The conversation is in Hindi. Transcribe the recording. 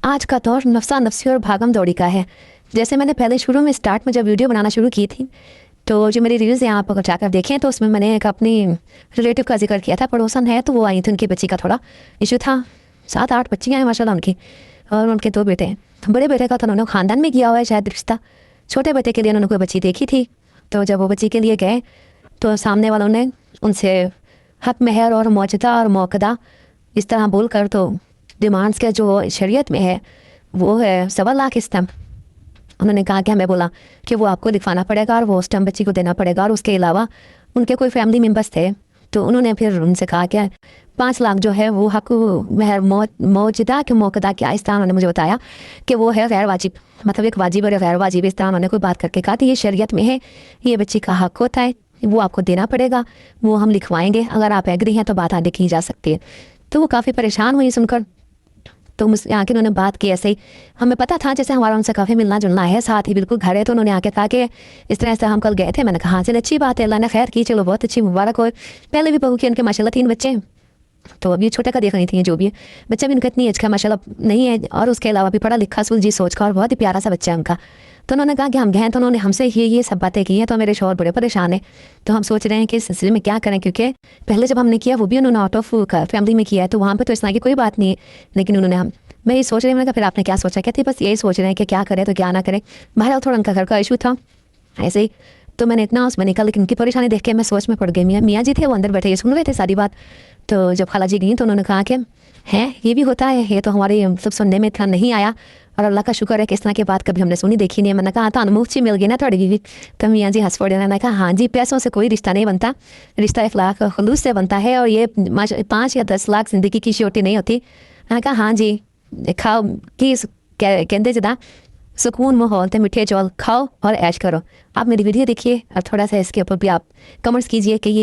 आज का दौर नफसा नफसी और भागम दौड़ी का है। जैसे मैंने पहले शुरू में स्टार्ट में जब वीडियो बनाना शुरू की थी, तो जो मेरी रील्स यहाँ पर जाकर देखें तो उसमें मैंने एक अपनी रिलेटिव का जिक्र किया था, पड़ोसन है, तो वो आई थी, उनकी बच्ची का थोड़ा इशू था। 7-8 बच्चियाँ हैं माशाल्लाह उनकी, और उनके 2 बेटे हैं। तो बड़े बेटे का तो उन्होंने ख़ानदान में किया हुआ है शायद रिश्ता। छोटे बेटे के लिए उन्होंने कोई बच्ची देखी थी, तो जब वो बच्ची के लिए गए तो सामने वालों ने उनसे हक महर और मौजदा और मौकदा इस तरह बोल कर, तो डिमांड्स का जो शरीयत में है वो है 1.25 लाख स्टैम्प। उन्होंने कहा कि हमें बोला कि वो आपको दिखवाना पड़ेगा और वो स्टैम्प बच्ची को देना पड़ेगा, और उसके अलावा उनके कोई फैमिली मेम्बर्स थे, तो उन्होंने फिर उनसे कहा कि 5 लाख जो है वो हक महर मौजदा के मौकदा क्या, इस तरह उन्होंने मुझे बताया कि वो है गैर वाजिब, मतलब एक वाजिब और गैर वाजिब, इस तरह उन्होंने कोई बात करके कहा कि ये शरीयत में है, ये बच्ची का हक होता है, वो आपको देना पड़ेगा, वो हम लिखवाएंगे, अगर आप एग्री हैं तो बात आगे की जा सकती है। तो वो काफ़ी परेशान हुई सुनकर। तो मुझसे आके उन्होंने बात की ऐसे ही, हमें पता था जैसे हमारा उनसे काफ़ी मिलना जुलना है, साथ ही बिल्कुल घर है, तो उन्होंने आके कहा कि इस तरह से हम कल गए थे। मैंने कहा हाँ चल अच्छी बात है, अल्लाह ने खैर की, चलो बहुत अच्छी, मुबारक हो। पहले भी बहू की उनके माशाल्लाह 3 बच्चे हैं, तो अभी छोटे का देख रही थी, जो भी है बच्चा भी उनका इतनी एज का माशाल्लाह नहीं है, और उसके अलावा भी पढ़ा लिखा सुलझी सोच का और बहुत ही प्यारा सा बच्चा है उनका। तो उन्होंने कहा कि हम गए, तो उन्होंने हमसे ये सब बातें की हैं, तो मेरे शौहर बड़े परेशान है। तो हम सोच रहे हैं कि इस सिलसिले में क्या करें, क्योंकि पहले जब हमने किया वो भी उन्होंने आउट ऑफ फैमिली में किया है, तो वहाँ पर तो इस तरह की कोई बात नहीं है, लेकिन उन्होंने मैं ये सोच रही हूँ। मैंने कहा फिर आपने क्या सोचा? कहती बस यही सोच रहे हैं कि क्या करें तो क्या ना करें। बहरहाल थोड़ा उनका घर का इशू था ऐसे ही, तो मैंने इतना उसमें निकल, लेकिन उनकी परेशानी देख के मैं सोच में पड़ गई। मियाँ जी थे, वो अंदर बैठे, ये सुन रहे थे सारी बात। तो जब खाला जी गई तो उन्होंने कहा कि हैं ये भी होता है, ये तो हमारे सब सुनने में था, नहीं आया, और अल्लाह का शुक्र है कि इस तरह की बात कभी हमने सुनी देखी नहीं है। मैंने कहा तो मुफ्त मिल गई ना थोड़ी बीवी। तो मियाँ जी हंस पड़े। मैंने कहा हाँ जी, पैसों से कोई रिश्ता नहीं बनता, रिश्ता इखलाक और खलूस से बनता है, और ये 5 या 10 लाख ज़िंदगी की श्योरिटी नहीं होती। मैंने कहा हाँ जी, खाओ की कहते जदा सुकून माहौल थे, मिठे चौल खाओ और ऐश करो। आप मेरी वीडियो देखिए और थोड़ा सा इसके ऊपर भी आप कमेंट्स कीजिए कि ये